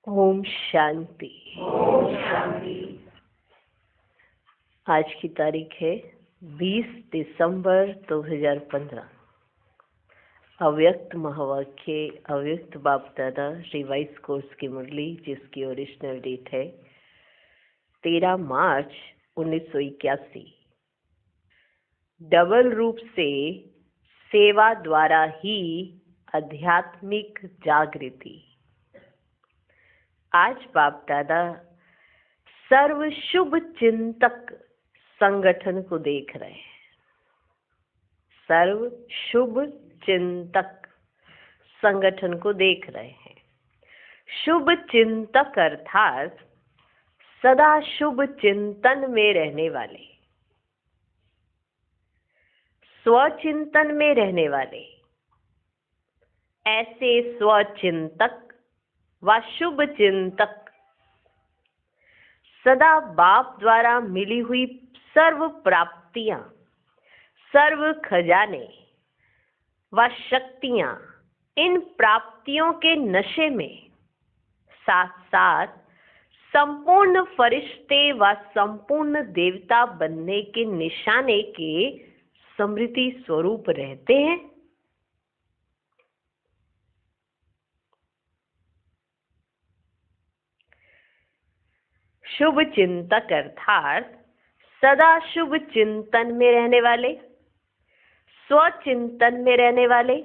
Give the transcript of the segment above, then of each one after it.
ओम शांति। आज की तारीख है 20 दिसंबर 2015। अव्यक्त महावाक्य अव्यक्त बाप दादा रिवाइज कोर्स की मुरली, जिसकी ओरिजिनल डेट है 13 मार्च 1981। डबल रूप से सेवा द्वारा ही आध्यात्मिक जागृति। आज बाप दादा सर्व शुभ चिंतक संगठन को देख रहे हैं। सर्व शुभ चिंतक संगठन को देख रहे हैं। शुभ चिंतक अर्थात सदा शुभ चिंतन में रहने वाले, स्वचिंतन में रहने वाले। ऐसे स्वचिंतक व शुभ चिंतक सदा बाप द्वारा मिली हुई सर्व प्राप्तियां, सर्व खजाने व शक्तियां, इन प्राप्तियों के नशे में साथ साथ संपूर्ण फरिश्ते व संपूर्ण देवता बनने के निशाने के स्मृति स्वरूप रहते हैं। शुभ चिंतक अर्थात सदा शुभ चिंतन में रहने वाले, स्वचिंतन में रहने वाले।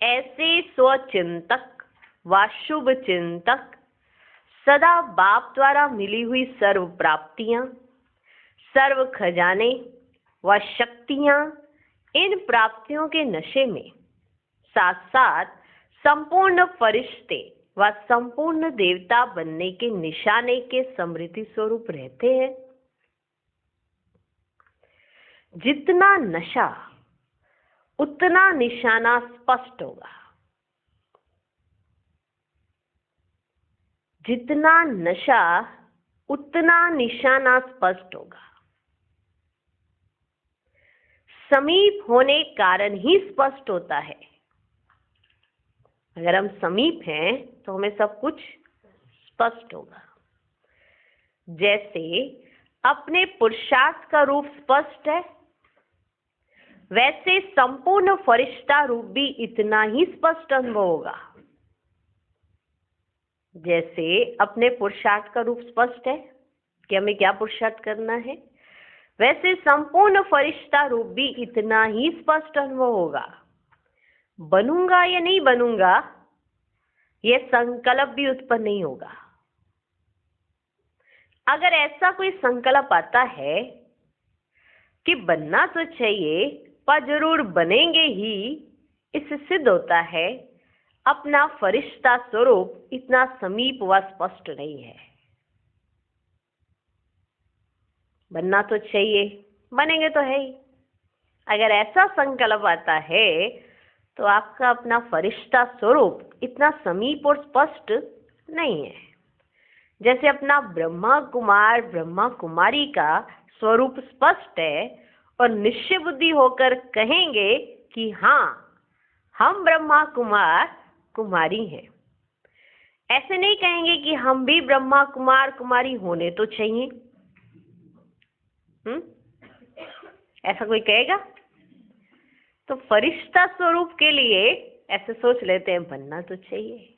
ऐसे स्वचिंतक व शुभ चिंतक सदा बाप द्वारा मिली हुई सर्व प्राप्तियां, सर्व खजाने व शक्तियां, इन प्राप्तियों के नशे में साथ साथ संपूर्ण फरिश्ते व संपूर्ण देवता बनने के निशाने के स्मृति स्वरूप रहते हैं। जितना नशा उतना निशाना स्पष्ट होगा। जितना नशा उतना निशाना स्पष्ट होगा। समीप होने कारण ही स्पष्ट होता है। अगर हम समीप हैं तो हमें सब कुछ स्पष्ट होगा। जैसे अपने पुरुषार्थ का रूप स्पष्ट है, वैसे संपूर्ण फरिश्ता रूप भी इतना ही स्पष्ट अनुभव होगा। जैसे अपने पुरुषार्थ का रूप स्पष्ट है कि हमें क्या पुरुषार्थ करना है, वैसे संपूर्ण फरिश्ता रूप भी इतना ही स्पष्ट अनुभव होगा। बनूंगा या नहीं बनूंगा, यह संकल्प भी उत्पन्न नहीं होगा। अगर ऐसा कोई संकल्प आता है कि बनना तो चाहिए पर जरूर बनेंगे ही, इससे सिद्ध होता है अपना फरिश्ता स्वरूप इतना समीप व स्पष्ट नहीं है। बनना तो चाहिए, बनेंगे तो है ही। अगर ऐसा संकल्प आता है तो आपका अपना फरिश्ता स्वरूप इतना समीप और स्पष्ट नहीं है। जैसे अपना ब्रह्मा कुमार ब्रह्मा कुमारी का स्वरूप स्पष्ट है और निश्चय बुद्धि होकर कहेंगे कि हाँ, हम ब्रह्मा कुमार कुमारी हैं। ऐसे नहीं कहेंगे कि हम भी ब्रह्मा कुमार कुमारी होने तो चाहिए। ऐसा कोई कहेगा? तो फरिश्ता स्वरूप के लिए ऐसे सोच लेते हैं, बनना तो चाहिए,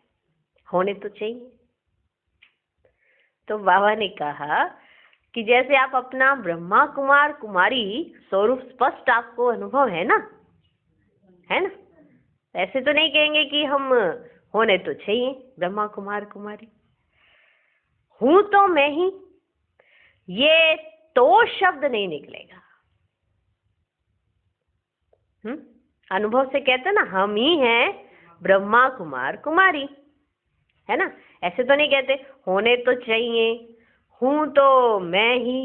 होने तो चाहिए। तो बाबा ने कहा कि जैसे आप अपना ब्रह्मा कुमार कुमारी स्वरूप स्पष्ट आपको अनुभव है ना, है ना? ऐसे तो नहीं कहेंगे कि हम होने तो चाहिए ब्रह्मा कुमार कुमारी। हूं तो मैं ही, ये तो शब्द नहीं निकलेगा। अनुभव से कहते ना, हम ही हैं ब्रह्मा कुमार कुमारी, है ना? ऐसे तो नहीं कहते होने तो चाहिए, हूं तो मैं ही,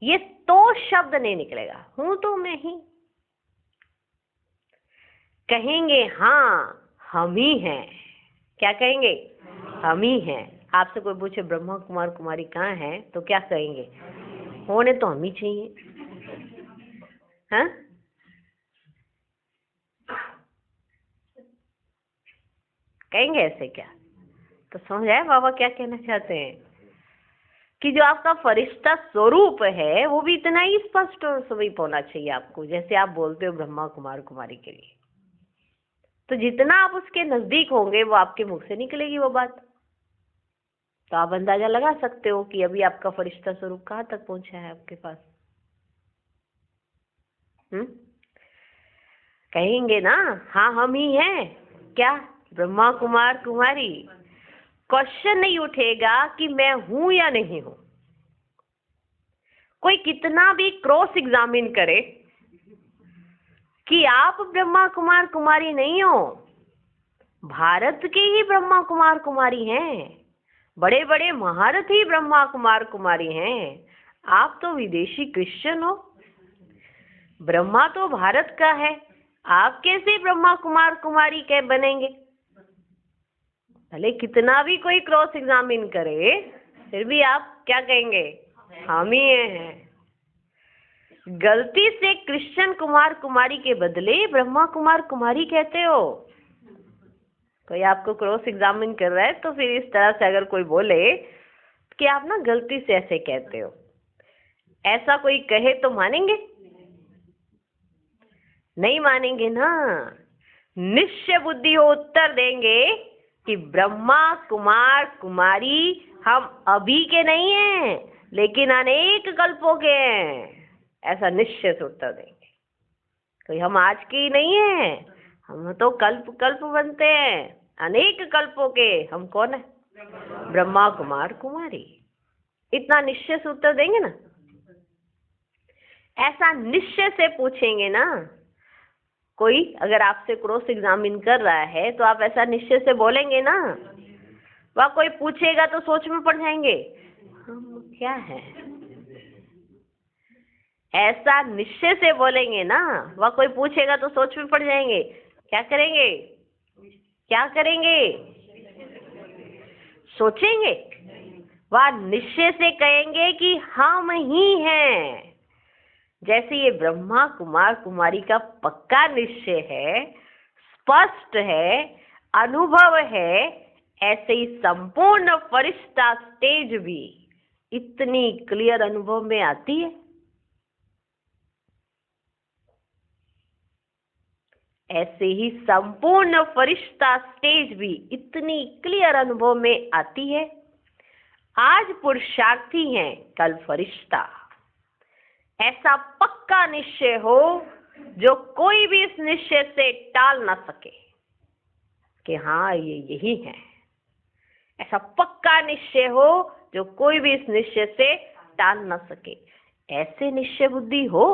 ये तो शब्द नहीं निकलेगा। हूं तो मैं ही कहेंगे, हाँ हम ही हैं। क्या कहेंगे? हम ही हैं। आपसे कोई पूछे ब्रह्मा कुमार कुमारी कहाँ है तो क्या कहेंगे? होने तो हम ही चाहिए। हाँ, कहेंगे ऐसे क्या? तो समझ आया बाबा क्या कहना चाहते हैं कि जो आपका फरिश्ता स्वरूप है वो भी इतना ही स्पष्ट और समीप होना चाहिए आपको, जैसे आप बोलते हो ब्रह्मा कुमार कुमारी के लिए। तो जितना आप उसके नजदीक होंगे वो आपके मुख से निकलेगी वो बात। तो आप अंदाजा लगा सकते हो कि अभी आपका फरिश्ता स्वरूप कहाँ तक पहुंचा है आपके पास। कहेंगे ना, हाँ हम ही हैं क्या, ब्रह्मा कुमार कुमारी। क्वेश्चन नहीं उठेगा कि मैं हूं या नहीं हूं। कोई कितना भी क्रॉस एग्जामिन करे कि आप ब्रह्मा कुमार कुमारी नहीं हो, भारत के ही ब्रह्मा कुमार कुमारी हैं, बड़े बड़े महारथी ब्रह्मा कुमार कुमारी हैं। आप तो विदेशी क्रिश्चियन हो, ब्रह्मा तो भारत का है, आप कैसे ब्रह्मा कुमार कुमारी के बनेंगे। भले कितना भी कोई क्रॉस एग्जामिन करे फिर भी आप क्या कहेंगे, हम ही हैं। गलती से कृष्ण कुमार कुमारी के बदले ब्रह्मा कुमार कुमारी कहते हो। कोई आपको क्रॉस एग्जामिन कर रहा है तो फिर इस तरह से अगर कोई बोले कि आप ना गलती से ऐसे कहते हो, ऐसा कोई कहे तो मानेंगे? नहीं मानेंगे ना। निश्चय बुद्धि हो उत्तर देंगे कि ब्रह्मा कुमार कुमारी हम अभी के नहीं हैं लेकिन अनेक कल्पों के हैं, ऐसा निश्चय से उत्तर देंगे। कोई हम आज के ही नहीं है, हम तो कल्प कल्प बनते हैं, अनेक कल्पों के हम कौन है, ब्रह्मा कुमार कुमारी। इतना निश्चय से उत्तर देंगे ना। ऐसा निश्चय से पूछेंगे ना, कोई अगर आपसे क्रॉस एग्जामिन कर रहा है तो आप ऐसा निश्चय से बोलेंगे ना। वह कोई पूछेगा तो सोच में पड़ जाएंगे हम क्या है। ऐसा निश्चय से बोलेंगे ना, वह कोई पूछेगा तो सोच में पड़ जाएंगे। क्या करेंगे, क्या करेंगे, सोचेंगे। वह निश्चय से कहेंगे कि हम ही हैं। जैसे ये ब्रह्मा कुमार कुमारी का पक्का निश्चय है, स्पष्ट है, अनुभव है, ऐसे ही संपूर्ण फरिश्ता स्टेज भी इतनी क्लियर अनुभव में आती है। ऐसे ही संपूर्ण फरिश्ता स्टेज भी इतनी क्लियर अनुभव में आती है। आज पुरुषार्थी हैं, कल फरिश्ता। ऐसा पक्का निश्चय हो जो कोई भी इस निश्चय से टाल ना सके कि हाँ ये यही है। ऐसा पक्का निश्चय हो जो कोई भी इस निश्चय से टाल ना सके। ऐसे निश्चय बुद्धि हो,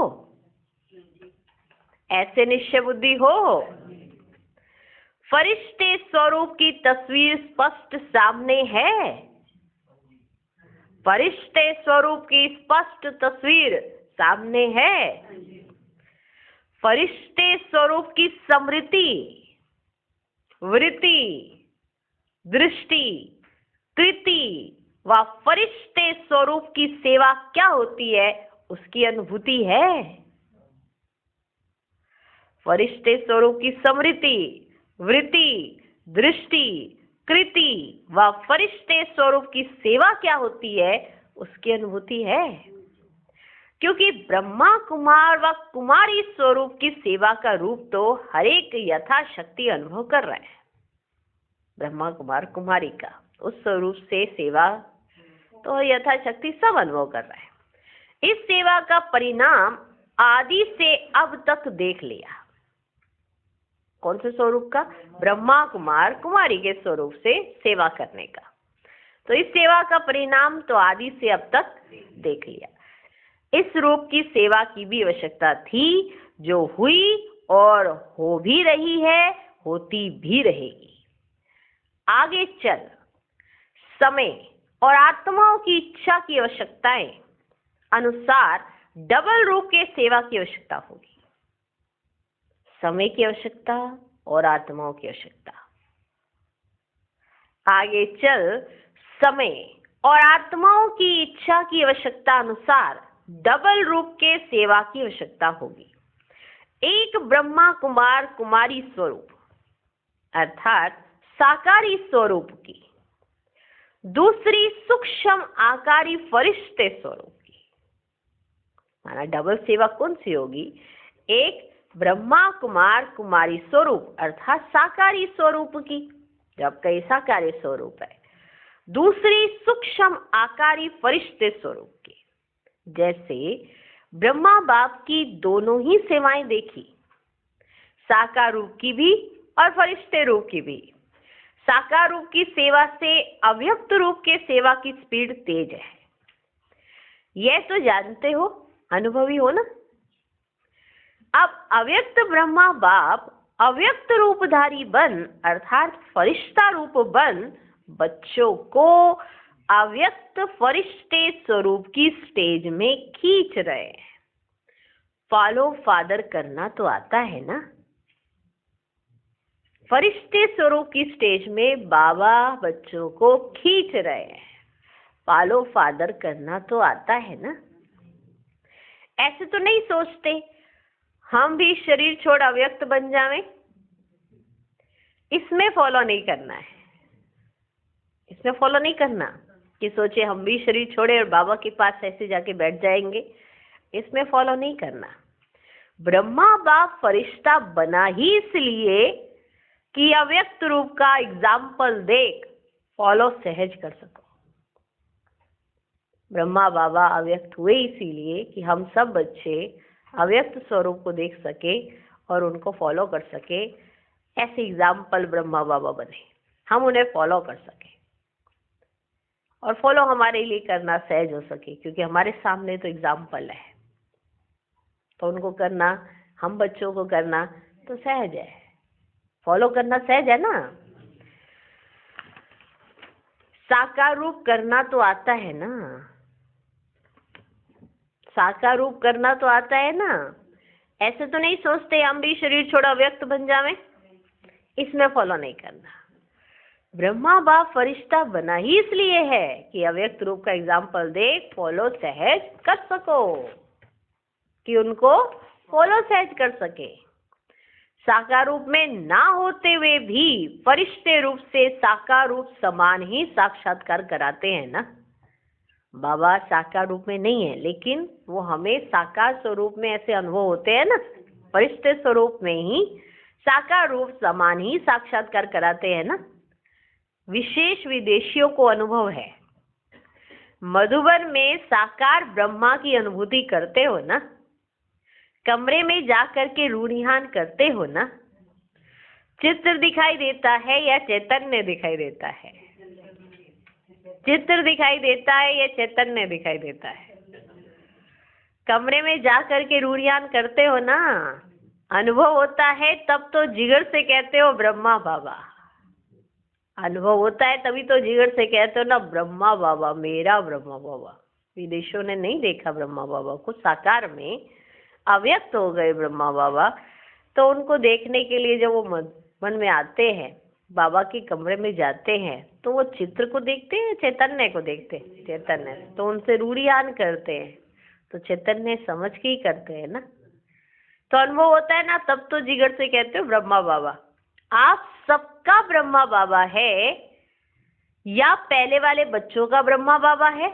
ऐसे निश्चय बुद्धि हो। फरिश्ते स्वरूप की तस्वीर स्पष्ट सामने है। फरिश्ते स्वरूप की स्पष्ट तस्वीर सामने है। फरिश्ते स्वरूप की स्मृति, वृत्ति, दृष्टि, कृति व फरिश्ते स्वरूप की सेवा क्या होती है उसकी अनुभूति है। फरिश्ते स्वरूप की स्मृति, वृत्ति, दृष्टि, कृति व फरिश्ते स्वरूप की सेवा क्या होती है उसकी अनुभूति है। क्योंकि ब्रह्मा कुमार व कुमारी स्वरूप की सेवा का रूप तो हर एक यथाशक्ति अनुभव कर रहा है। ब्रह्मा कुमार कुमारी का उस स्वरूप से सेवा तो यथाशक्ति सब अनुभव कर रहा है। इस सेवा का परिणाम आदि से अब तक देख लिया। कौन से स्वरूप का? ब्रह्मा कुमार कुमारी के स्वरूप से सेवा करने का। तो इस सेवा का परिणाम तो आदि से अब तक देख लिया। इस रूप की सेवा की भी आवश्यकता थी जो हुई और हो भी रही है, होती भी रहेगी। आगे चल समय और आत्माओं की इच्छा की आवश्यकताएं अनुसार डबल रूप के सेवा की आवश्यकता होगी। समय की आवश्यकता और आत्माओं की आवश्यकता। आगे चल समय और आत्माओं की इच्छा की आवश्यकता अनुसार डबल रूप के सेवा की आवश्यकता होगी। एक ब्रह्मा कुमार कुमारी स्वरूप अर्थात साकारी स्वरूप की दूसरी सूक्ष्म आकारी फरिश्ते स्वरूप की। माना डबल सेवा कौन सी होगी? एक ब्रह्मा कुमार कुमारी स्वरूप अर्थात साकारी स्वरूप की, जब कई साकारी स्वरूप है। दूसरी सूक्ष्म आकारी फरिश्ते स्वरूप की, जैसे ब्रह्मा बाप की दोनों ही सेवाएं देखी, साकार रूप की भी और फरिश्ते रूप की भी। साकार रूप की सेवा से अव्यक्त रूप के सेवा की स्पीड तेज है, यह तो जानते हो, अनुभवी हो ना। अब अव्यक्त ब्रह्मा बाप अव्यक्त रूपधारी बन अर्थात फरिश्ता रूप बन बच्चों को अव्यक्त फरिश्ते स्वरूप की स्टेज में खींच रहे हैं। फॉलो फादर करना तो आता है ना। फरिश्ते स्वरूप की स्टेज में बाबा बच्चों को खींच रहे हैं, फॉलो फादर करना तो आता है ना। ऐसे तो नहीं सोचते हम भी शरीर छोड़ अव्यक्त बन जावें, इसमें फॉलो नहीं करना है। इसमें फॉलो नहीं करना कि सोचे हम भी शरीर छोड़े और बाबा के पास ऐसे जाके बैठ जाएंगे, इसमें फॉलो नहीं करना। ब्रह्मा बाप फरिश्ता बना ही इसलिए कि अव्यक्त रूप का एग्जाम्पल देख फॉलो सहज कर सको। ब्रह्मा बाबा अव्यक्त हुए इसीलिए कि हम सब बच्चे अव्यक्त स्वरूप को देख सके और उनको फॉलो कर सके। ऐसे एग्जाम्पल ब्रह्मा बाबा बने, हम उन्हें फॉलो कर सके और फॉलो हमारे लिए करना सहज हो सके, क्योंकि हमारे सामने तो एग्जाम्पल है, तो उनको करना, हम बच्चों को करना तो सहज है, फॉलो करना सहज है ना। साकार रूप करना तो आता है ना, साकार रूप करना तो आता है ना। ऐसे तो नहीं सोचते हम भी शरीर छोड़ अव्यक्त बन जावें, इसमें फॉलो नहीं करना। ब्रह्मा बाप फरिश्ता बना ही इसलिए है कि अव्यक्त रूप का एग्जाम्पल देख फॉलो सहज कर सको, कि उनको फॉलो सहज कर सके। साकार रूप में ना होते हुए भी फरिश्ते रूप से साकार रूप समान ही साक्षात्कार कराते हैं ना। बाबा साकार रूप में नहीं है, लेकिन वो हमें साकार स्वरूप में ऐसे अनुभव होते हैं ना, फरिश्ते स्वरूप में ही साकार रूप समान ही साक्षात्कार कराते हैं ना। विशेष विदेशियों को अनुभव है, मधुबन में साकार ब्रह्मा की अनुभूति करते हो ना, कमरे में जाकर के रूढ़ियान करते हो ना। चित्र दिखाई देता है या चैतन्य दिखाई देता है? चित्र दिखाई देता है या चैतन्य दिखाई देता है? कमरे में जाकर के रूढ़ियान करते हो ना, अनुभव होता है तब तो जिगर से कहते हो ब्रह्मा बाबा। अनुभव होता है तभी तो जिगर से कहते हो ना ब्रह्मा बाबा, मेरा ब्रह्मा बाबा। विदेशों ने नहीं देखा ब्रह्मा बाबा को, साकार में अव्यक्त हो गए ब्रह्मा बाबा, तो उनको देखने के लिए जब वो मन में आते हैं, बाबा के कमरे में जाते हैं, तो वो चित्र को देखते हैं, चैतन्य को देखते हैं। चैतन्य तो उनसे रूढ़ियान करते हैं, तो चैतन्य समझ के ही करते हैं ना, तो अनुभव होता है ना, तब तो जिगर से कहते हो ब्रह्मा बाबा। आप सबका ब्रह्मा बाबा है या पहले वाले बच्चों का ब्रह्मा बाबा है?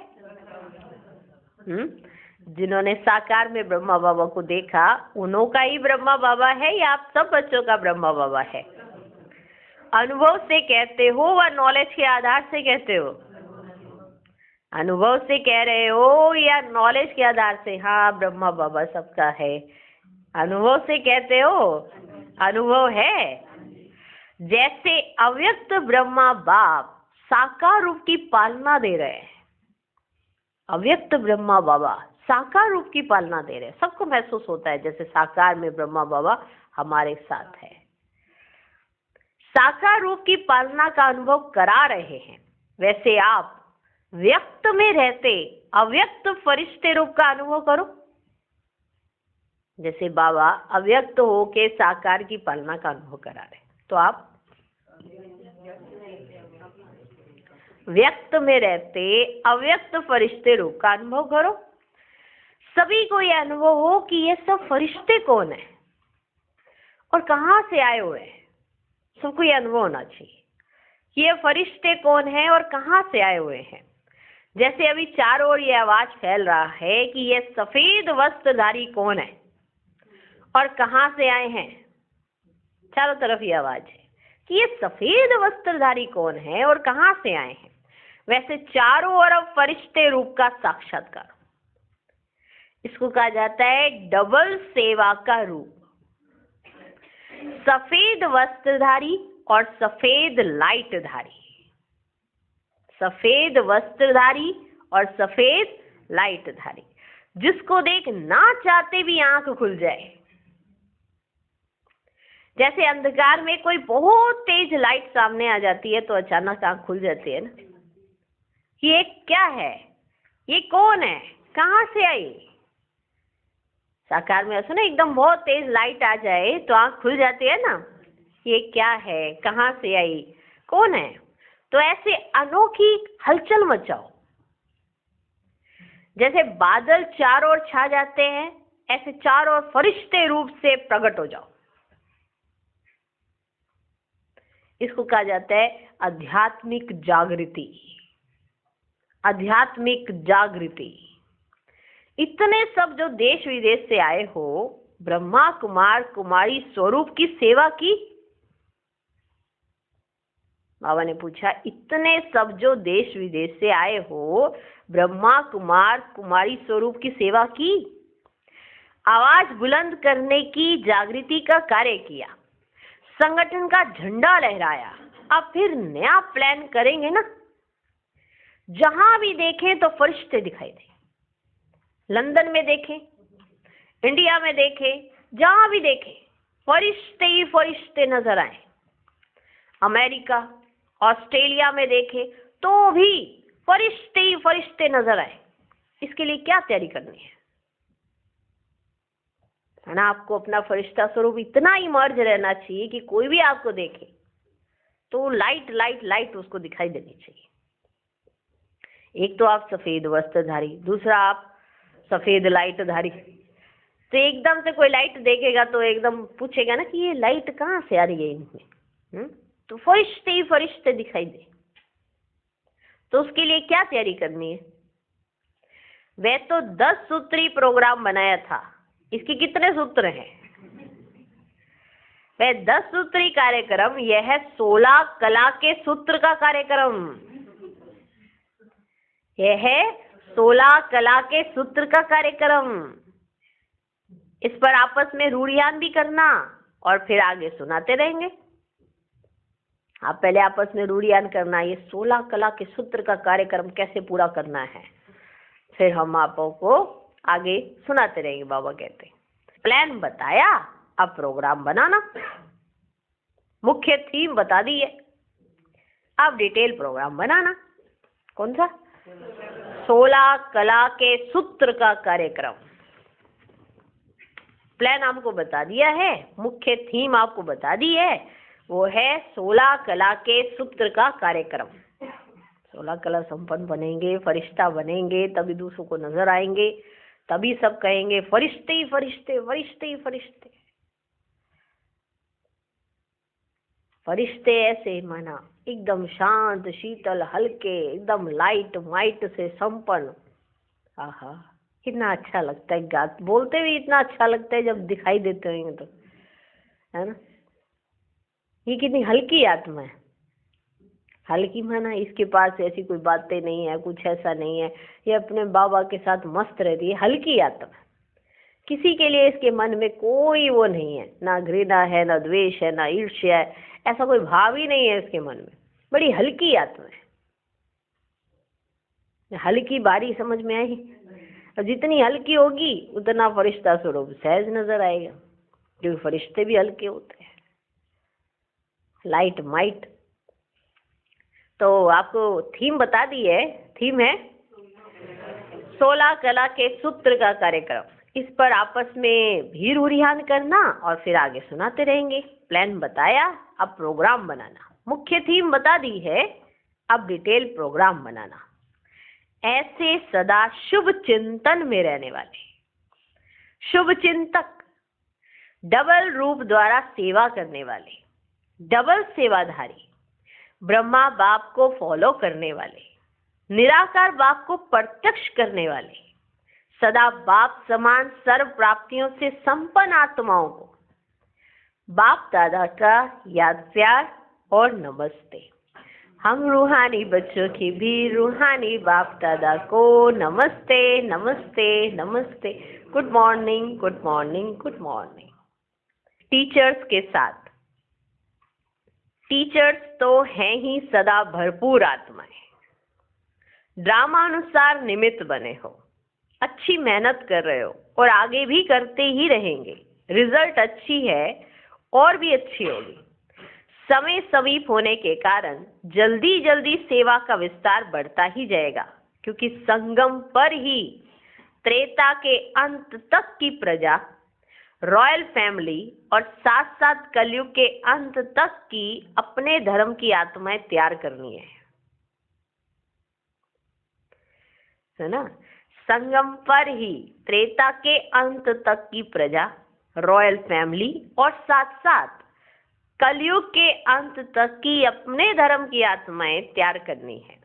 जिन्होंने साकार में ब्रह्मा बाबा को देखा उन्हों का ही ब्रह्मा बाबा है या आप सब बच्चों का ब्रह्मा बाबा है? अनुभव से कहते हो व नॉलेज के आधार से कहते हो? अनुभव से कह रहे हो या नॉलेज के आधार से? हाँ ब्रह्मा बाबा सबका है, अनुभव से कहते हो? अनुभव है। जैसे अव्यक्त ब्रह्मा बाप साकार रूप की पालना दे रहे हैं, अव्यक्त ब्रह्मा बाबा साकार रूप की पालना दे रहे हैं, सबको महसूस होता है जैसे साकार में ब्रह्मा बाबा हमारे साथ है, साकार रूप की पालना का अनुभव करा रहे हैं। वैसे आप व्यक्त में रहते अव्यक्त फरिश्ते रूप का अनुभव करो। जैसे बाबा अव्यक्त होके साकार की पालना का अनुभव करा रहे, तो आप व्यक्त में रहते अव्यक्त फरिश्ते रूप का अनुभव करो। सभी को यह अनुभव हो कि ये सब फरिश्ते कौन है और कहाँ से आए हुए हैं, सबको यह अनुभव होना चाहिए। ये फरिश्ते कौन हैं और कहाँ से आए हुए हैं। जैसे अभी चारों ओर ये आवाज फैल रहा है कि ये सफेद वस्त्रधारी कौन है और कहाँ से आए हैं। चारों तरफ ये आवाज है कि ये सफेद वस्त्रधारी कौन है और कहाँ से आए हैं। वैसे चारों ओर अब फरिश्ते रूप का साक्षात्कार, इसको कहा जाता है डबल सेवा का रूप। सफेद वस्त्रधारी और सफेद लाइटधारी, सफेद वस्त्रधारी और सफेद लाइटधारी, जिसको देख ना चाहते भी आंख खुल जाए। जैसे अंधकार में कोई बहुत तेज लाइट सामने आ जाती है तो अचानक आंख खुल जाती है ना। ये क्या है, ये कौन है, कहाँ से आई। साकार में ऐसा ना एकदम बहुत तेज लाइट आ जाए तो आंख खुल जाती है ना, ये क्या है, कहाँ से आई, कौन है। तो ऐसे अनोखी हलचल मचाओ। जैसे बादल चारों ओर छा जाते हैं, ऐसे चारों ओर फरिश्ते रूप से प्रकट हो जाओ। इसको कहा जाता है आध्यात्मिक जागृति। आध्यात्मिक जागृति। इतने सब जो देश विदेश से आए हो, ब्रह्मा कुमार कुमारी स्वरूप की सेवा की। बाबा ने पूछा, इतने सब जो देश विदेश से आए हो, ब्रह्मा कुमार कुमारी स्वरूप की सेवा की, आवाज बुलंद करने की जागृति का कार्य किया, संगठन का झंडा लहराया। अब फिर नया प्लान करेंगे ना। जहां भी देखें तो फरिश्ते दिखाई दे। लंदन में देखें, इंडिया में देखें, जहां भी देखें फरिश्ते ही फरिश्ते नजर आए। अमेरिका, ऑस्ट्रेलिया में देखें तो भी फरिश्ते ही फरिश्ते नजर आए। इसके लिए क्या तैयारी करनी है ना। आपको अपना फरिश्ता स्वरूप इतना इमर्ज रहना चाहिए कि कोई भी आपको देखे तो लाइट लाइट लाइट उसको दिखाई देनी चाहिए। एक तो आप सफेद वस्त्रधारी, दूसरा आप सफेद लाइटधारी। तो एकदम से कोई लाइट देखेगा तो एकदम पूछेगा ना कि ये लाइट कहाँ से आ रही है इनमें। तो फरिश्ते ही फरिश्ते दिखाई दे। तो उसके लिए क्या तैयारी करनी है। वह तो 10 सूत्री प्रोग्राम बनाया था, इसके कितने सूत्र हैं। वह 10 सूत्री कार्यक्रम, यह है 16 कला के सूत्र का कार्यक्रम। यह है 16 कला के सूत्र का कार्यक्रम। इस पर आपस में रूढ़ियान भी करना और फिर आगे सुनाते रहेंगे। आप पहले आपस में रूढ़ियान करना, ये 16 कला के सूत्र का कार्यक्रम कैसे पूरा करना है, फिर हम आपको आगे सुनाते रहेंगे। बाबा कहते हैं प्लान बताया, अब प्रोग्राम बनाना। मुख्य थीम बता दी है, अब डिटेल प्रोग्राम बनाना। कौन सा? 16 कला के सूत्र का कार्यक्रम। प्लान आपको बता दिया है, मुख्य थीम आपको बता दी है, वो है 16 कला के सूत्र का कार्यक्रम। 16 कला संपन्न बनेंगे, फरिश्ता बनेंगे, तभी दूसरों को नजर आएंगे, तभी सब कहेंगे फरिश्ते ही फरिश्ते, फरिश्ते ही फरिश्ते। फरिश्ते ऐसे माना एकदम शांत शीतल हल्के, एकदम लाइट माइट से संपन्न। आहा, कितना अच्छा लगता है। गात बोलते हुए इतना अच्छा लगता है जब दिखाई देते हैं तो, है ना। ये कितनी हल्की आत्मा है। हल्की माना इसके पास ऐसी कोई बातें नहीं है, कुछ ऐसा नहीं है, ये अपने बाबा के साथ मस्त रहती है। हल्की आत्मा, किसी के लिए इसके मन में कोई वो नहीं है, ना घृणा है, ना द्वेष है, ना ईर्ष्या है, ऐसा कोई भाव ही नहीं है इसके मन में। बड़ी हल्की आत्मा है। हल्की बारी समझ में आई। और जितनी हल्की होगी उतना फरिश्ता स्वरूप सहज नजर आएगा, क्योंकि फरिश्ते भी हल्के होते हैं, लाइट माइट। तो आपको थीम बता दी है, थीम है 16 कला के सूत्र का कार्यक्रम। इस पर आपस में भी रूढ़ियान करना और फिर आगे सुनाते रहेंगे। प्लान बताया, अब प्रोग्राम बनाना। मुख्य थीम बता दी है, अब डिटेल प्रोग्राम बनाना। ऐसे सदा शुभ चिंतन में रहने वाले शुभ चिंतक, डबल रूप द्वारा सेवा करने वाले, डबल सेवाधारी, ब्रह्मा बाप को फॉलो करने वाले, निराकार बाप को प्रत्यक्ष करने वाले, सदा बाप समान सर्व प्राप्तियों से संपन्न आत्माओं को बाप दादा का याद प्यार और नमस्ते। हम रूहानी बच्चों की भी रूहानी बाप दादा को नमस्ते नमस्ते नमस्ते। Good morning good morning good morning. Teachers के साथ, टीचर्स तो हैं ही सदा भरपूर आत्माएं। ड्रामा अनुसार निमित्त बने हो, अच्छी मेहनत कर रहे हो और आगे भी करते ही रहेंगे। रिजल्ट अच्छी है और भी अच्छी होगी। समय समीप होने के कारण जल्दी जल्दी सेवा का विस्तार बढ़ता ही जाएगा, क्योंकि संगम पर ही त्रेता के अंत तक की प्रजा, रॉयल फैमिली और साथ साथ कलयुग के अंत तक की अपने धर्म की आत्माएं तैयार करनी है ना। संगम पर ही त्रेता के अंत तक की प्रजा, रॉयल फैमिली और साथ साथ कलयुग के अंत तक की अपने धर्म की आत्माएं तैयार करनी है।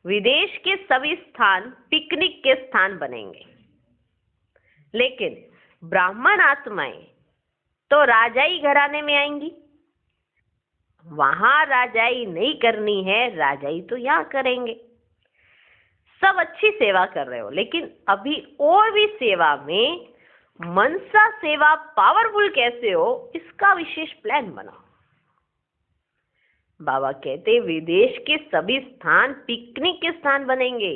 विदेश के सभी स्थान पिकनिक के स्थान बनेंगे, लेकिन ब्राह्मण आत्माएं तो राजाई घराने में आएंगी। वहां राजाई नहीं करनी है, राजाई तो यहाँ करेंगे। सब अच्छी सेवा कर रहे हो, लेकिन अभी और भी सेवा में मनसा सेवा पावरफुल कैसे हो, इसका विशेष प्लान बनाओ। बाबा कहते विदेश के सभी स्थान पिकनिक के स्थान बनेंगे,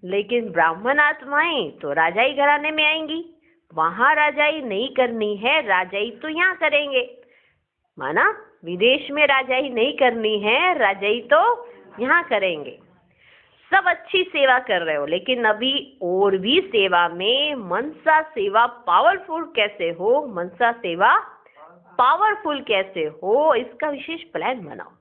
लेकिन ब्राह्मण आत्माएं तो राजाई घराने में आएंगी। वहां राजाई नहीं करनी है, राजाई तो यहाँ करेंगे। माना विदेश में राजाई नहीं करनी है, राजाई तो यहाँ करेंगे। सब अच्छी सेवा कर रहे हो, लेकिन अभी और भी सेवा में मनसा सेवा पावरफुल कैसे हो, मनसा सेवा पावरफुल कैसे हो, इसका विशेष प्लान बनाओ।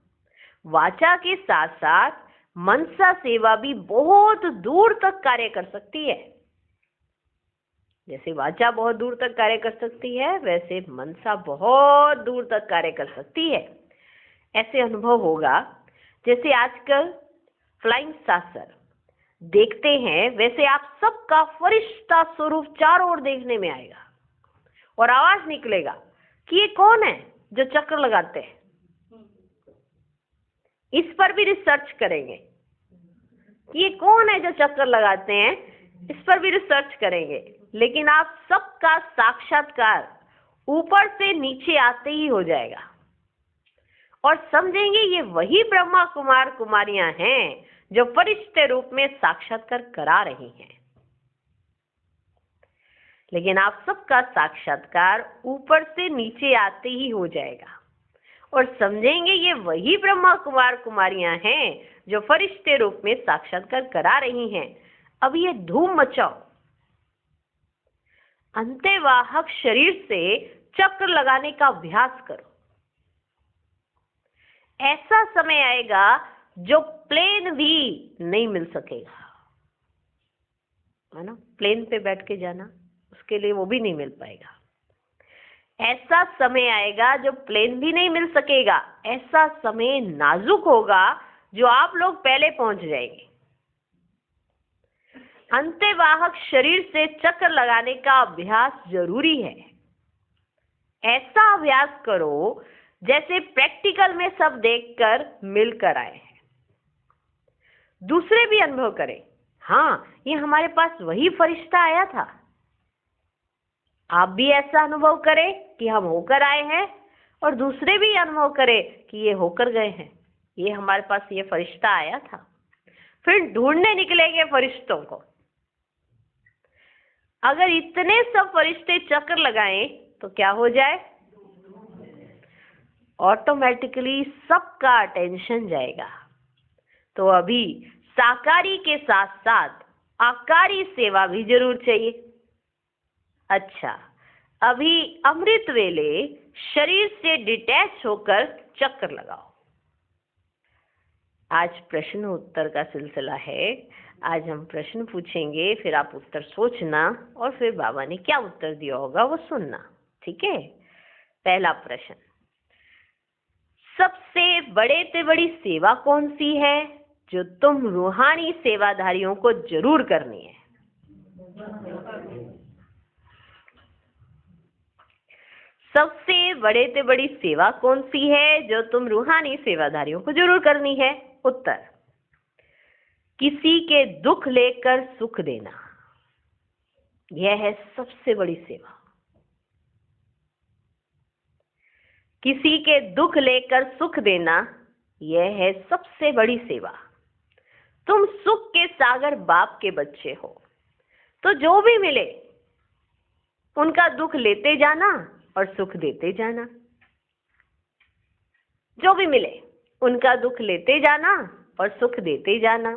वाचा के साथ साथ मनसा सेवा भी बहुत दूर तक कार्य कर सकती है। जैसे वाचा बहुत दूर तक कार्य कर सकती है, वैसे मनसा बहुत दूर तक कार्य कर सकती है। ऐसे अनुभव होगा जैसे आजकल फ्लाइंग saucer देखते हैं, वैसे आप सबका फरिश्ता स्वरूप चारों ओर देखने में आएगा और आवाज निकलेगा कि ये कौन है जो चक्र लगाते हैं। इस पर भी रिसर्च करेंगे कि ये कौन है जो चक्कर लगाते हैं, इस पर भी रिसर्च करेंगे। लेकिन आप सबका साक्षात्कार ऊपर से नीचे आते ही हो जाएगा और समझेंगे ये वही ब्रह्मा कुमार कुमारियां हैं जो फरिश्ते रूप में साक्षात्कार करा रही हैं। लेकिन आप सबका साक्षात्कार ऊपर से नीचे आते ही हो जाएगा और समझेंगे ये वही ब्रह्मा कुमार कुमारियां हैं जो फरिश्ते रूप में साक्षात्कार करा रही हैं। अब ये धूम मचाओ, अंत्यवाहक शरीर से चक्र लगाने का अभ्यास करो। ऐसा समय आएगा जो प्लेन भी नहीं मिल सकेगा, है ना। प्लेन पे बैठ के जाना, उसके लिए वो भी नहीं मिल पाएगा। ऐसा समय आएगा जो प्लेन भी नहीं मिल सकेगा। ऐसा समय नाजुक होगा जो आप लोग पहले पहुंच जाएंगे। अंत्यवाहक शरीर से चक्र लगाने का अभ्यास जरूरी है। ऐसा अभ्यास करो जैसे प्रैक्टिकल में सब देखकर मिलकर आए हैं, दूसरे भी अनुभव करें। हाँ, ये हमारे पास वही फरिश्ता आया था। आप भी ऐसा अनुभव करें कि हम होकर आए हैं और दूसरे भी अनुभव करें कि ये होकर गए हैं। ये हमारे पास ये फरिश्ता आया था। फिर ढूंढने निकलेंगे फरिश्तों को। अगर इतने सब फरिश्ते चक्कर लगाएं तो क्या हो जाए, ऑटोमेटिकली सबका अटेंशन जाएगा। तो अभी साकारी के साथ साथ आकारी सेवा भी जरूर चाहिए। अच्छा, अभी अमृत वेले शरीर से डिटैच होकर चक्कर लगाओ। आज प्रश्न उत्तर का सिलसिला है। आज हम प्रश्न पूछेंगे, फिर आप उत्तर सोचना और फिर बाबा ने क्या उत्तर दिया होगा वो सुनना, ठीक है। पहला प्रश्न, सबसे सबसे बड़े से बड़ी सेवा कौन सी है जो तुम रूहानी सेवाधारियों को जरूर करनी है? सबसे बड़े से बड़ी सेवा कौन सी है जो तुम रूहानी सेवाधारियों को जरूर करनी है? उत्तर, किसी के दुख लेकर सुख देना। यह है सबसे बड़ी सेवा। किसी के दुख लेकर सुख देना, यह है सबसे बड़ी सेवा। तुम सुख के सागर बाप के बच्चे हो, तो जो भी मिले उनका दुख लेते जाना और सुख देते जाना। जो भी मिले उनका दुख लेते जाना और सुख देते जाना।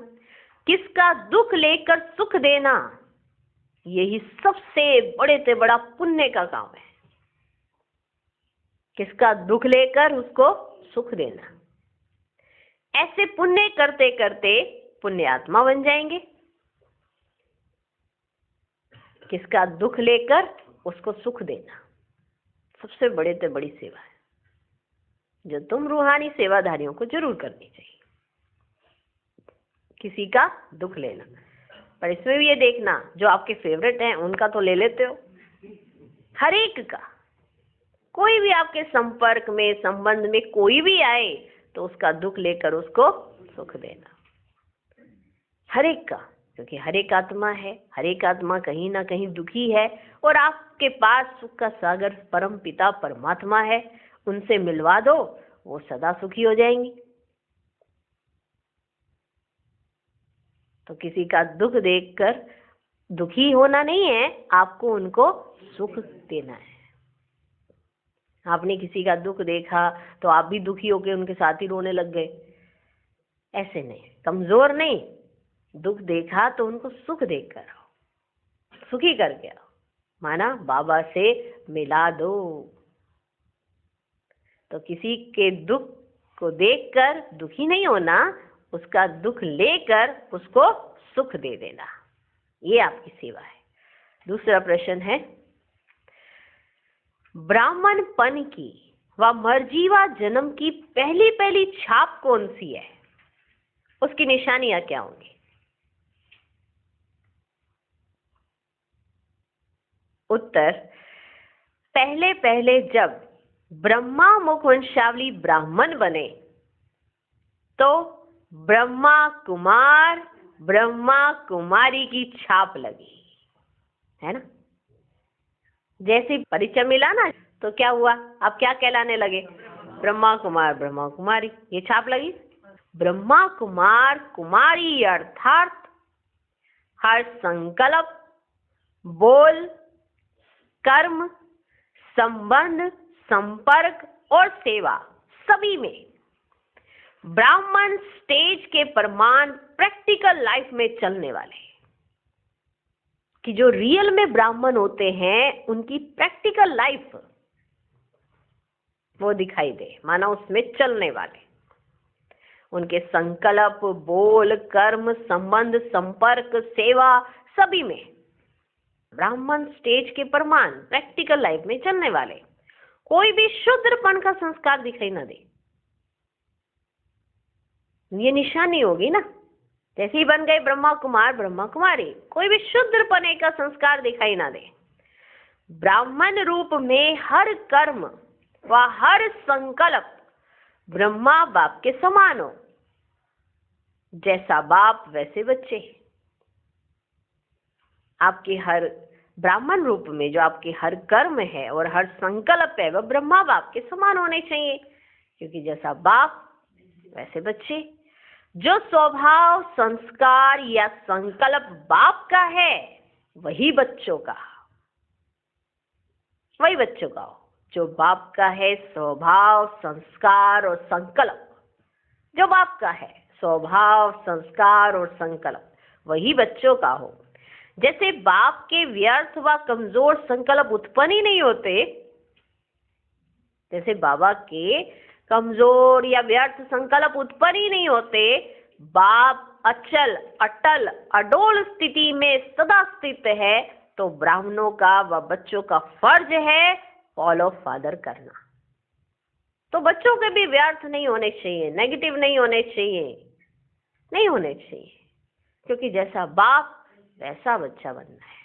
किसका दुख लेकर सुख देना, यही सबसे बड़े से बड़ा पुण्य का काम है। किसका दुख लेकर उसको सुख देना। ऐसे पुण्य करते करते पुण्यात्मा बन जाएंगे। किसका दुख लेकर उसको सुख देना सबसे बड़े से बड़ी सेवा है जो तुम रूहानी सेवाधारियों को जरूर करनी चाहिए। किसी का दुख लेना, पर इसमें भी ये देखना जो आपके फेवरेट हैं उनका तो ले लेते हो। हर एक का, कोई भी आपके संपर्क में संबंध में कोई भी आए तो उसका दुख लेकर उसको सुख देना। हर एक का, क्योंकि हर एक आत्मा है, हर एक आत्मा कहीं ना कहीं दुखी है और आपके पास सुख का सागर परम पिता परमात्मा है। उनसे मिलवा दो, वो सदा सुखी हो जाएंगी। तो किसी का दुख देखकर दुखी होना नहीं है, आपको उनको सुख देना है। आपने किसी का दुख देखा तो आप भी दुखी होकर उनके साथ ही रोने लग गए, ऐसे नहीं, कमजोर नहीं। दुख देखा तो उनको सुख देकर आओ, सुखी करके आओ। माना बाबा से मिला दो। तो किसी के दुख को देखकर दुखी नहीं होना, उसका दुख लेकर उसको सुख दे देना, ये आपकी सेवा है। दूसरा प्रश्न है, ब्राह्मणपन की व मर्जीवा जन्म की पहली पहली छाप कौन सी है? उसकी निशानियां क्या होंगी? उत्तर, पहले पहले जब ब्रह्मा मुख वंशावली ब्राह्मण बने तो ब्रह्मा कुमार ब्रह्मा कुमारी की छाप लगी, है ना। जैसे परिचय मिला ना तो क्या हुआ, आप क्या कहलाने लगे? ब्रह्मा कुमार ब्रह्मा कुमारी, ये छाप लगी। ब्रह्मा कुमार कुमारी अर्थात हर संकल्प, बोल, कर्म, संबंध, संपर्क और सेवा सभी में ब्राह्मण स्टेज के प्रमाण प्रैक्टिकल लाइफ में चलने वाले, कि जो रियल में ब्राह्मण होते हैं उनकी प्रैक्टिकल लाइफ वो दिखाई दे, माना उसमें चलने वाले। उनके संकल्प, बोल, कर्म, संबंध, संपर्क, सेवा सभी में ब्राह्मण स्टेज के प्रमाण प्रैक्टिकल लाइफ में चलने वाले। कोई भी शूद्रपन का संस्कार दिखाई ना दे, ये निशानी होगी ना। जैसे ही बन गए ब्रह्मा कुमार ब्रह्मा कुमारी, कोई भी शूद्रपने का संस्कार दिखाई ना दे। ब्राह्मण रूप में हर कर्म व हर संकल्प ब्रह्मा बाप के समान हो, जैसा बाप वैसे बच्चे। आपके हर ब्राह्मण रूप में जो आपके हर कर्म है और हर संकल्प है वह ब्रह्मा बाप के समान होने चाहिए, क्योंकि जैसा बाप वैसे बच्चे। जो स्वभाव, संस्कार या संकल्प बाप का है वही बच्चों का हो। जो बाप का है स्वभाव, संस्कार और संकल्प, जो बाप का है स्वभाव, संस्कार और संकल्प वही बच्चों का हो। जैसे बाप के व्यर्थ व कमजोर संकल्प उत्पन्न ही नहीं होते, जैसे बाबा के कमजोर या व्यर्थ संकल्प उत्पन्न ही नहीं होते, बाप अचल, अटल, अडोल स्थिति में सदा स्थित है, तो ब्राह्मणों का व बच्चों का फर्ज है फॉलो फादर करना। तो बच्चों के भी व्यर्थ नहीं होने चाहिए, नेगेटिव नहीं होने चाहिए, नहीं होने चाहिए, क्योंकि जैसा बाप वैसा बच्चा बनना है।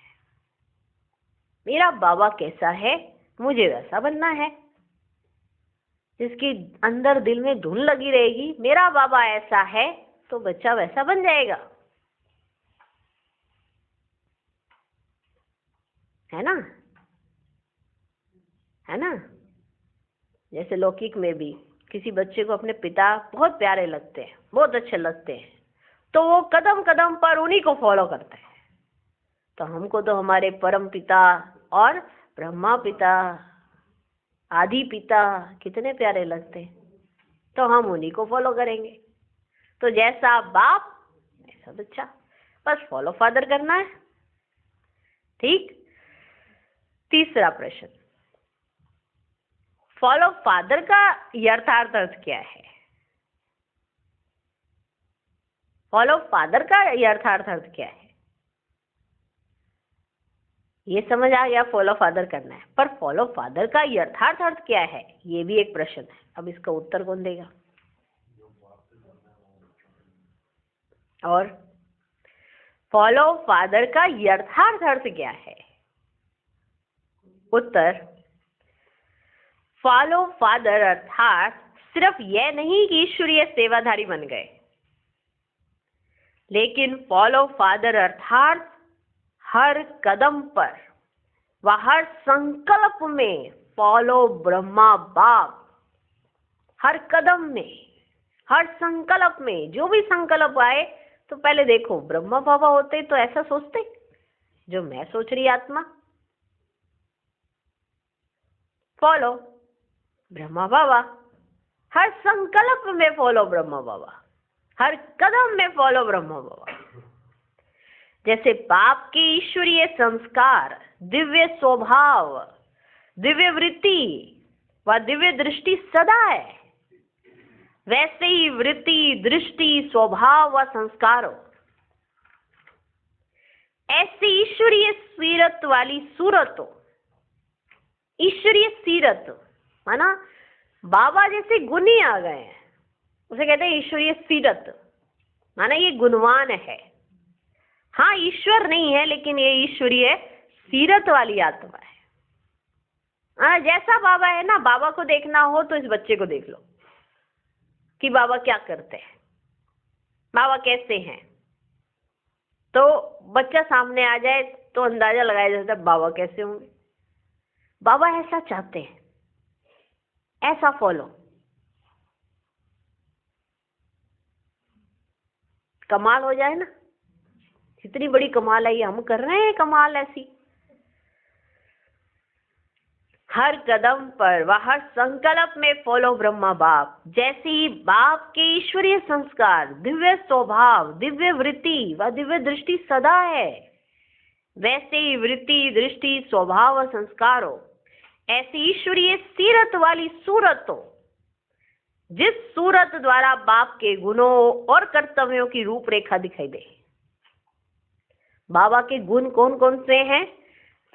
मेरा बाबा कैसा है मुझे वैसा बनना है। जिसकी अंदर दिल में धुन लगी रहेगी मेरा बाबा ऐसा है, तो बच्चा वैसा बन जाएगा, है ना, है ना। जैसे लौकिक में भी किसी बच्चे को अपने पिता बहुत प्यारे लगते हैं, बहुत अच्छे लगते हैं, तो वो कदम कदम पर उन्हीं को फॉलो करता है। तो हमको तो हमारे परम पिता और ब्रह्मा पिता, आदि पिता कितने प्यारे लगते हैं, तो हम उन्हीं को फॉलो करेंगे। तो जैसा बाप ऐसा बच्चा, बस फॉलो फादर करना है। ठीक। तीसरा प्रश्न, फॉलो फादर का यथार्थ अर्थ क्या है? फॉलो फादर का यथार्थ अर्थ क्या है? ये समझ आ गया, फॉलो फादर करना है, पर फॉलो फादर का यथार्थ अर्थ क्या है, ये भी एक प्रश्न है। अब इसका उत्तर कौन देगा? और फॉलो फादर का यथार्थ अर्थ क्या है? उत्तर, फॉलो फादर अर्थात सिर्फ यह नहीं कि ईश्वरीय सेवाधारी बन गए, लेकिन फॉलो फादर अर्थात हर कदम पर व हर संकल्प में फॉलो ब्रह्मा बाप। हर कदम में, हर संकल्प में, जो भी संकल्प आए तो पहले देखो ब्रह्मा बाबा होते तो ऐसा सोचते जो मैं सोच रही आत्मा। फॉलो ब्रह्मा बाबा, हर संकल्प में फॉलो ब्रह्मा बाबा, हर कदम में फॉलो ब्रह्मा बाबा। जैसे बाप के ईश्वरीय संस्कार, दिव्य स्वभाव, दिव्य वृत्ति व दिव्य दृष्टि सदा है, वैसे ही वृत्ति, दृष्टि, स्वभाव व संस्कारों ऐसे ईश्वरीय सीरत वाली सूरतों। ईश्वरीय सीरत माना बाबा जैसे गुण ही आ गए हैं, उसे कहते हैं ईश्वरीय सीरत, माना ये गुणवान है। हाँ ईश्वर नहीं है, लेकिन ये ईश्वरीय सीरत वाली आत्मा है। जैसा बाबा है ना, बाबा को देखना हो तो इस बच्चे को देख लो कि बाबा क्या करते हैं, बाबा कैसे हैं। तो बच्चा सामने आ जाए तो अंदाजा लगाया जाता है बाबा कैसे होंगे। बाबा ऐसा चाहते हैं, ऐसा फॉलो। कमाल हो जाए ना, इतनी बड़ी कमाल है, ये हम कर रहे हैं कमाल ऐसी। हर कदम पर व हर संकल्प में फॉलो ब्रह्मा बाप। जैसे ही बाप के ईश्वरीय संस्कार, दिव्य स्वभाव, दिव्य वृत्ति व दिव्य दृष्टि सदा है, वैसे ही वृत्ति, दृष्टि, स्वभाव व संस्कारों ऐसी ईश्वरीय सीरत वाली सूरतों, जिस सूरत द्वारा बाप के गुणों और कर्तव्यों की रूपरेखा दिखाई दे। बाबा के गुण कौन कौन से हैं?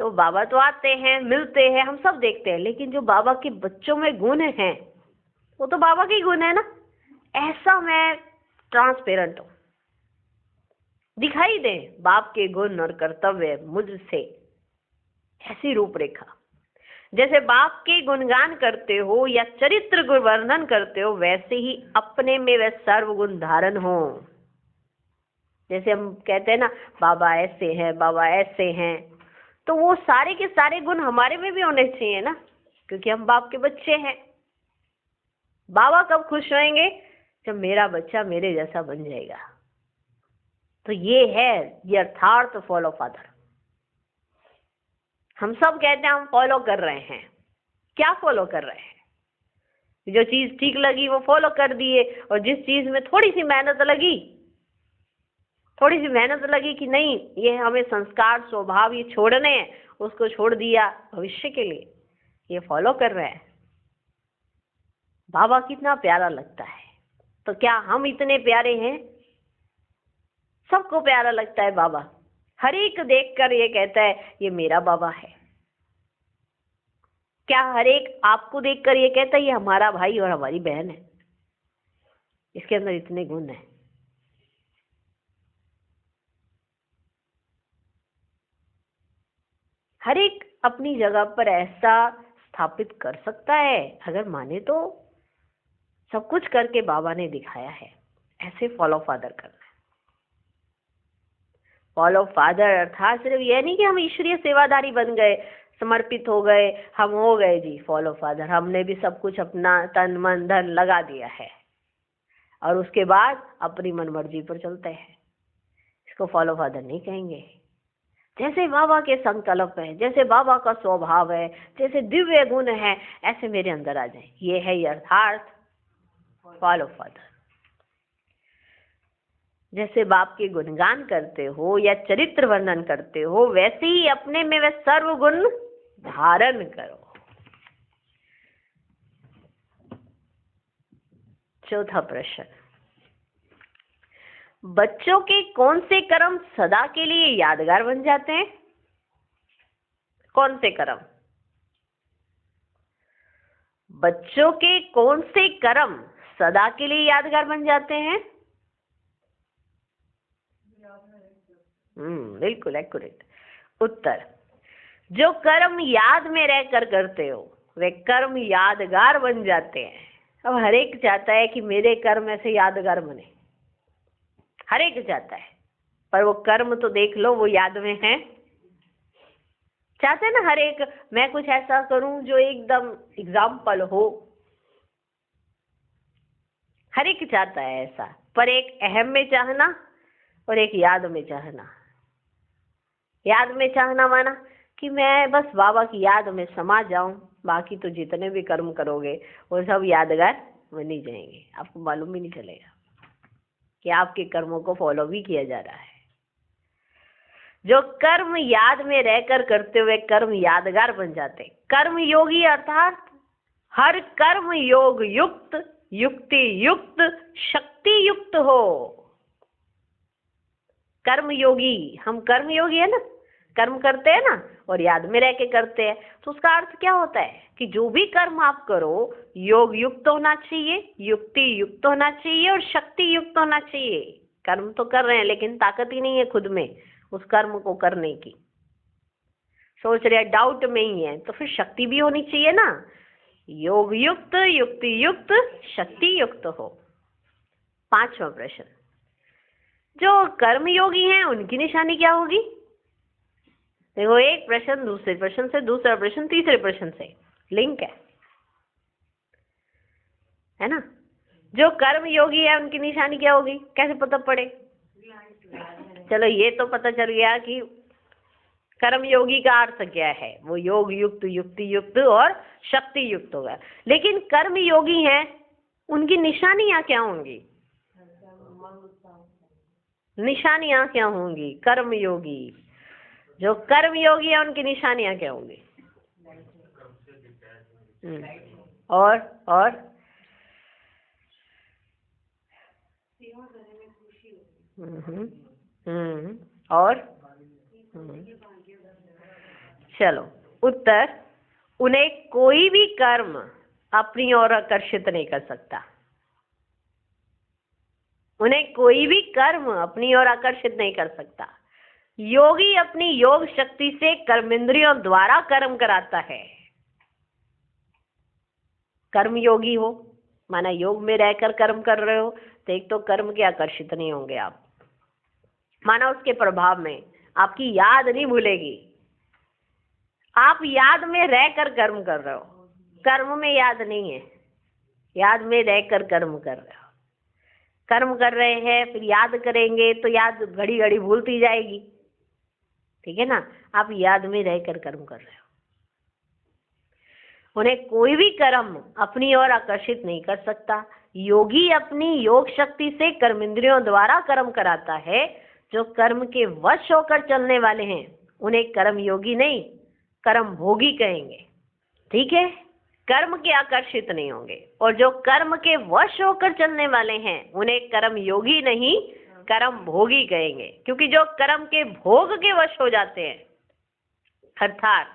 तो बाबा तो आते हैं, मिलते हैं, हम सब देखते हैं, लेकिन जो बाबा के बच्चों में गुण हैं वो तो बाबा के गुण है ना। ऐसा मैं ट्रांसपेरेंट हूं, दिखाई दे बाप के गुण और कर्तव्य मुझसे, ऐसी रूपरेखा। जैसे बाप के गुणगान करते हो या चरित्र गुण वर्णन करते हो, वैसे ही अपने में वह सर्वगुण धारण हो। जैसे हम कहते हैं ना बाबा ऐसे हैं, बाबा ऐसे हैं, तो वो सारे के सारे गुण हमारे में भी होने चाहिए ना, क्योंकि हम बाप के बच्चे हैं। बाबा कब खुश होंगे? जब मेरा बच्चा मेरे जैसा बन जाएगा। तो ये है यथार्थ फॉलो फादर। हम सब कहते हैं हम फॉलो कर रहे हैं, क्या फॉलो कर रहे हैं? जो चीज ठीक लगी वो फॉलो कर दिए, और जिस चीज में थोड़ी सी मेहनत लगी कि नहीं ये हमें संस्कार, स्वभाव ये छोड़ने हैं, उसको छोड़ दिया भविष्य के लिए, ये फॉलो कर रहे हैं। बाबा कितना प्यारा लगता है। तो क्या हम इतने प्यारे हैं? सबको प्यारा लगता है बाबा। हर एक देखकर ये कहता है ये मेरा बाबा है। क्या हर एक आपको देखकर ये कहता है ये हमारा भाई और हमारी बहन है? इसके अंदर इतने गुण हैं। हर एक अपनी जगह पर ऐसा स्थापित कर सकता है, अगर माने तो। सब कुछ करके बाबा ने दिखाया है। ऐसे फॉलो फादर करना है। फॉलो फादर अर्थात सिर्फ यह नहीं कि हम ईश्वरीय सेवादारी बन गए, समर्पित हो गए, हम हो गए जी फॉलो फादर, हमने भी सब कुछ अपना तन मन धन लगा दिया है और उसके बाद अपनी मनमर्जी पर चलते हैं। इसको फॉलो फादर नहीं कहेंगे। जैसे बाबा के संकल्प है, जैसे बाबा का स्वभाव है, जैसे दिव्य गुण है, ऐसे मेरे अंदर आ जाए, ये है यथार्थ फॉलो फादर। जैसे बाप के गुणगान करते हो या चरित्र वर्णन करते हो, वैसे ही अपने में वह सर्व गुण धारण करो। चौथा प्रश्न, बच्चों के कौन से कर्म सदा के लिए यादगार बन जाते हैं? कौन से कर्म? बच्चों के कौन से कर्म सदा के लिए यादगार बन जाते हैं? बिल्कुल एक्यूरेट उत्तर। जो कर्म याद में रहकर करते हो वे कर्म यादगार बन जाते हैं। अब हर एक चाहता है कि मेरे कर्म ऐसे यादगार बने, हर एक चाहता है, पर वो कर्म तो देख लो वो याद में है। चाहते हैं ना हर एक, मैं कुछ ऐसा करूं जो एकदम एग्जाम्पल हो, हर एक चाहता है ऐसा, पर एक अहम में चाहना और एक याद में चाहना। याद में चाहना माना कि मैं बस बाबा की याद में समा जाऊं, बाकी तो जितने भी कर्म करोगे वो सब यादगार बन ही जाएंगे, आपको मालूम भी नहीं चलेगा कि आपके कर्मों को फॉलो भी किया जा रहा है। जो कर्म याद में रहकर करते हुए कर्म यादगार बन जाते। कर्म योगी अर्थात हर कर्म योग युक्त, युक्ति युक्त, शक्ति युक्त हो। कर्म योगी, हम कर्म योगी है ना, कर्म करते हैं ना और याद में रह के करते हैं, तो उसका अर्थ क्या होता है कि जो भी कर्म आप करो योग युक्त होना चाहिए, युक्ति युक्त होना चाहिए और शक्ति युक्त होना चाहिए। कर्म तो कर रहे हैं लेकिन ताकत ही नहीं है खुद में उस कर्म को करने की, सोच रहे डाउट में ही है, तो फिर शक्ति भी होनी चाहिए ना। योग युक्त, युक्ति युक्त, शक्ति युक्त हो। पांचवा प्रश्न, जो कर्म योगी हैं उनकी निशानी क्या होगी? देखो, एक प्रश्न दूसरे प्रश्न से, दूसरा प्रश्न तीसरे प्रश्न से लिंक है ना। जो कर्म योगी है उनकी निशानी क्या होगी, कैसे पता पड़े? चलो ये तो पता चल गया कि कर्म योगी का अर्थ क्या है, वो योग युक्त, युक्ति युक्त और शक्ति युक्त होगा। लेकिन कर्म योगी हैं उनकी निशानियां क्या होंगी? निशानियां क्या होंगी? कर्म योगी, जो कर्म योगी है उनकी निशानियां क्या होंगी? और और चलो उत्तर, उन्हें कोई भी कर्म अपनी ओर आकर्षित नहीं कर सकता। उन्हें कोई भी कर्म अपनी ओर आकर्षित नहीं कर सकता। योगी अपनी योग शक्ति से कर्मेंद्रियों द्वारा कर्म कराता है। कर्म योगी हो माना योग में रहकर कर्म कर रहे हो, तो एक तो कर्म के आकर्षित नहीं होंगे आप, माना उसके प्रभाव में आपकी याद नहीं भूलेगी। आप याद में रहकर कर्म कर रहे हो, कर्म में याद नहीं है, याद में रहकर कर्म कर रहे हो। कर्म कर रहे हैं फिर याद करेंगे तो याद घड़ी घड़ी भूलती जाएगी, ठीक है ना। आप याद में रहकर कर्म कर रहे हो। उन्हें कोई भी कर्म अपनी ओर आकर्षित नहीं कर सकता। योगी अपनी योग शक्ति से कर्मेंद्रियों द्वारा कर्म कराता है। जो कर्म के वश होकर चलने वाले हैं उन्हें कर्म योगी नहीं कर्म भोगी कहेंगे, ठीक है। कर्म के आकर्षित नहीं होंगे। और जो कर्म के वश होकर चलने वाले हैं उन्हें कर्म योगी नहीं कर्म भोगी कहेंगे, क्योंकि जो कर्म के भोग के वश हो जाते हैं, अर्थात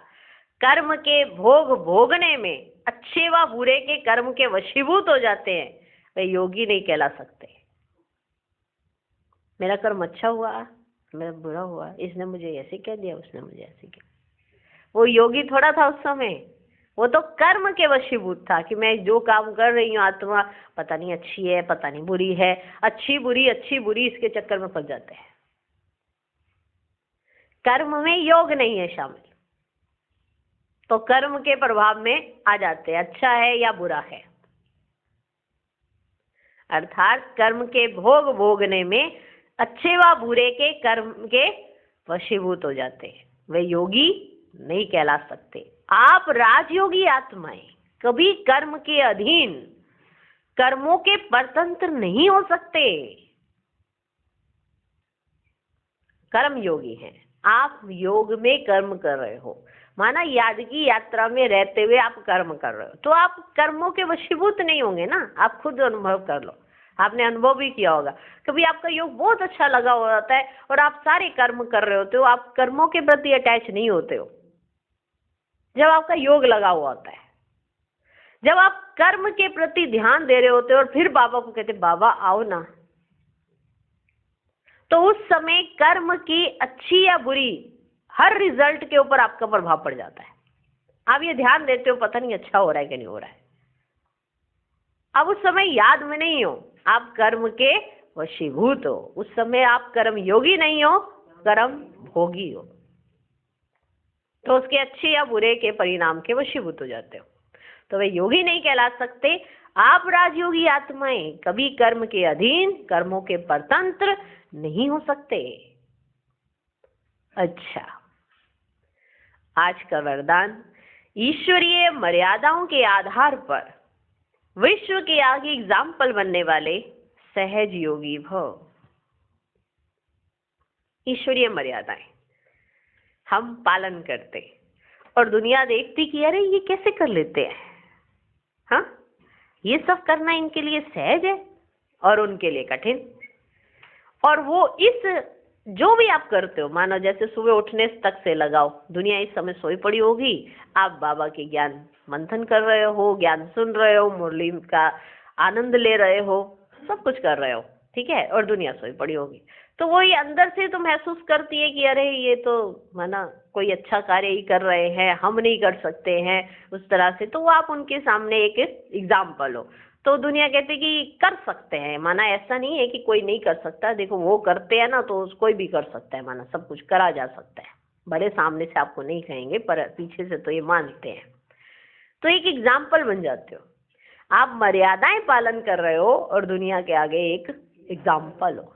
कर्म के भोग भोगने में अच्छे व बुरे के कर्म के वशीभूत हो जाते हैं, वे योगी नहीं कहला सकते। मेरा कर्म अच्छा हुआ, मेरा बुरा हुआ, इसने मुझे ऐसे कह दिया, उसने मुझे ऐसे कह दिया। वो योगी थोड़ा था उस समय, वो तो कर्म के वशीभूत था कि मैं जो काम कर रही हूँ आत्मा पता नहीं अच्छी है पता नहीं बुरी है, अच्छी बुरी इसके चक्कर में फंस जाते हैं। कर्म में योग नहीं है शामिल, तो कर्म के प्रभाव में आ जाते हैं, अच्छा है या बुरा है। अर्थात कर्म के भोग भोगने में अच्छे व बुरे के कर्म के वशीभूत हो जाते हैं, वे योगी नहीं कहला सकते। आप राजयोगी आत्माएं कभी कर्म के अधीन, कर्मों के परतंत्र नहीं हो सकते। कर्म योगी हैं, आप योग में कर्म कर रहे हो, माना याद की यात्रा में रहते हुए आप कर्म कर रहे हो, तो आप कर्मों के वशीभूत नहीं होंगे ना। आप खुद अनुभव कर लो, आपने अनुभव भी किया होगा, कभी आपका योग बहुत अच्छा लगा होता है और आप सारे कर्म कर रहे होते हो, आप कर्मों के प्रति अटैच नहीं होते हो जब आपका योग लगा हुआ होता है। जब आप कर्म के प्रति ध्यान दे रहे होते हो और फिर बाबा को कहते बाबा आओ ना, तो उस समय कर्म की अच्छी या बुरी हर रिजल्ट के ऊपर आपका प्रभाव पड़ जाता है। आप ये ध्यान देते हो पता नहीं अच्छा हो रहा है कि नहीं हो रहा है, अब उस समय याद में नहीं हो, आप कर्म के वशीभूत हो। उस समय आप कर्म योगी नहीं हो, कर्म भोगी हो, तो उसके अच्छे या बुरे के परिणाम के वशीभूत हो जाते हो, तो वे योगी नहीं कहला सकते। आप राजयोगी आत्माएं कभी कर्म के अधीन, कर्मों के परतंत्र नहीं हो सकते। अच्छा, आज का वरदान, ईश्वरीय मर्यादाओं के आधार पर विश्व के आगे एग्जाम्पल बनने वाले सहज योगी भव। ईश्वरीय मर्यादाएं हम पालन करते और दुनिया देखती कि अरे ये कैसे कर लेते हैं, हाँ ये सब करना इनके लिए सहज है और उनके लिए कठिन। और वो इस जो भी आप करते हो, मानो जैसे सुबह उठने तक से लगाओ, दुनिया इस समय सोई पड़ी होगी, आप बाबा के ज्ञान मंथन कर रहे हो, ज्ञान सुन रहे हो, मुरली का आनंद ले रहे हो, सब कुछ कर रहे हो, ठीक है, और दुनिया सोई पड़ी होगी। तो वो ये अंदर से तो महसूस करती है कि अरे ये तो माना कोई अच्छा कार्य ही कर रहे हैं, हम नहीं कर सकते हैं उस तरह से, तो वो आप उनके सामने एक एग्जाम्पल हो। तो दुनिया कहती है कि कर सकते हैं, माना ऐसा नहीं है कि कोई नहीं कर सकता, देखो वो करते हैं ना तो कोई भी कर सकता है, माना सब कुछ करा जा सकता है। बड़े सामने से आपको नहीं कहेंगे पर पीछे से तो ये मानते हैं, तो एक एग्जाम्पल बन जाते हो। आप मर्यादाएं पालन कर रहे हो और दुनिया के आगे एक एग्जाम्पल हो,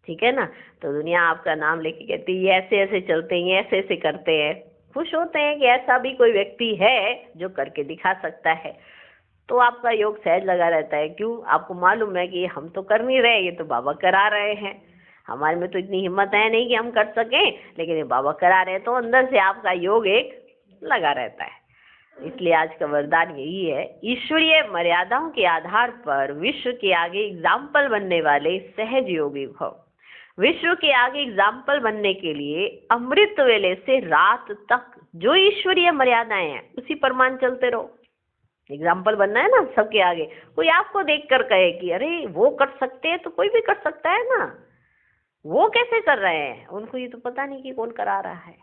ठीक है ना। तो दुनिया आपका नाम लेके कहती है ये ऐसे ऐसे चलते हैं, ऐसे ऐसे करते हैं, खुश होते हैं कि ऐसा भी कोई व्यक्ति है जो करके दिखा सकता है। तो आपका योग सहज लगा रहता है। क्यों? आपको मालूम है कि हम तो कर नहीं रहे, ये तो बाबा करा रहे हैं, हमारे में तो इतनी हिम्मत है नहीं कि हम कर सकें, लेकिन ये बाबा करा रहे हैं, तो अंदर से आपका योग एक लगा रहता है। इसलिए आज का वरदान यही है, ईश्वरीय मर्यादाओं के आधार पर विश्व के आगे एग्जाम्पल बनने वाले सहज योगी भव। विश्व के आगे एग्जाम्पल बनने के लिए अमृत वेले से रात तक जो ईश्वरीय मर्यादाएं हैं उसी पर मान चलते रहो। एग्जाम्पल बनना है ना सबके आगे, कोई आपको देखकर कहे कि अरे वो कर सकते हैं तो कोई भी कर सकता है ना, वो कैसे कर रहे हैं, उनको ये तो पता नहीं कि कौन करा रहा है।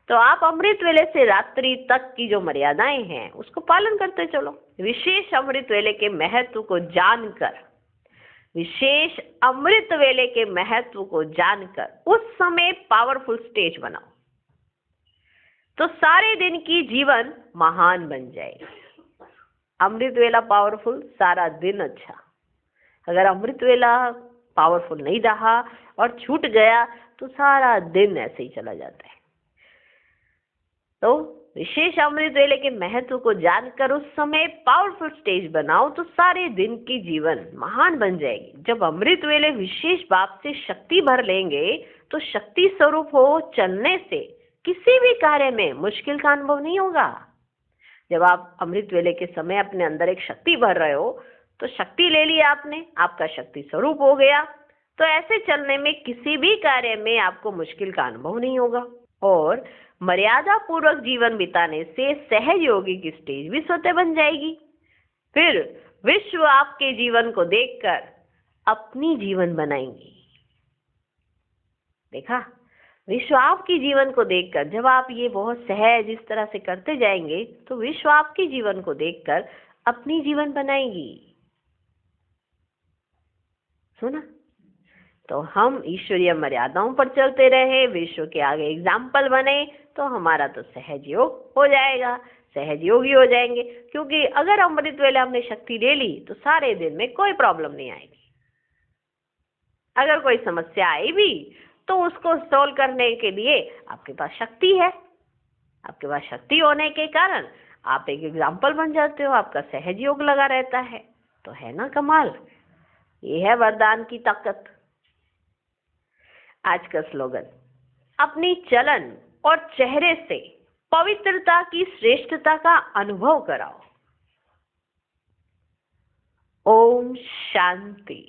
तो आप अमृत वेले से रात्रि तक की जो मर्यादाएं हैं उसको पालन करते चलो। विशेष अमृत वेले के महत्व को जानकर, विशेष अमृत वेले के महत्व को जानकर उस समय पावरफुल स्टेज बनाओ, तो सारे दिन की जीवन महान बन जाएगी। अमृत वेला पावरफुल, सारा दिन अच्छा। अगर अमृत वेला पावरफुल नहीं रहा और छूट गया तो सारा दिन ऐसे ही चला जाता है। तो विशेष अमृत वेले के महत्व को जानकर उस समय पावरफुल स्टेज बनाओ, तो सारे दिन की जीवन महान बन जाएगी। जब अमृत वेले विशेष भाव से शक्ति भर लेंगे तो शक्ति स्वरूप हो चलने से किसी भी कार्य में मुश्किल का अनुभव नहीं होगा। जब आप अमृत वेले के समय अपने अंदर एक शक्ति भर रहे हो तो शक्ति ले लिया आपने, आपका शक्ति स्वरूप हो गया, तो ऐसे चलने में किसी भी कार्य में आपको मुश्किल का अनुभव नहीं होगा। और मर्यादा पूर्वक जीवन बिताने से सहज योगी की स्टेज भी स्वतः बन जाएगी। फिर विश्व आपके जीवन को देखकर अपनी जीवन बनाएंगी। देखा, विश्व आपकी जीवन को देखकर, जब आप ये बहुत सहज इस तरह से करते जाएंगे तो विश्व आपके जीवन को देखकर अपनी जीवन बनाएगी। सुना? तो हम ईश्वरीय मर्यादाओं पर चलते रहे, विश्व के आगे एग्जाम्पल बने, तो हमारा तो सहज योग हो जाएगा, सहज योगी हो जाएंगे। क्योंकि अगर अमृत वेले हमने शक्ति ले ली तो सारे दिन में कोई प्रॉब्लम नहीं आएगी। अगर कोई समस्या आई भी तो उसको सॉल्व करने के लिए आपके पास शक्ति है। आपके पास शक्ति होने के कारण आप एक एग्जाम्पल बन जाते हो, आपका सहज योग लगा रहता है। तो है ना कमाल, ये है वरदान की ताकत। आज का स्लोगन, अपनी चलन और चेहरे से पवित्रता की श्रेष्ठता का अनुभव कराओ। ओम शांति।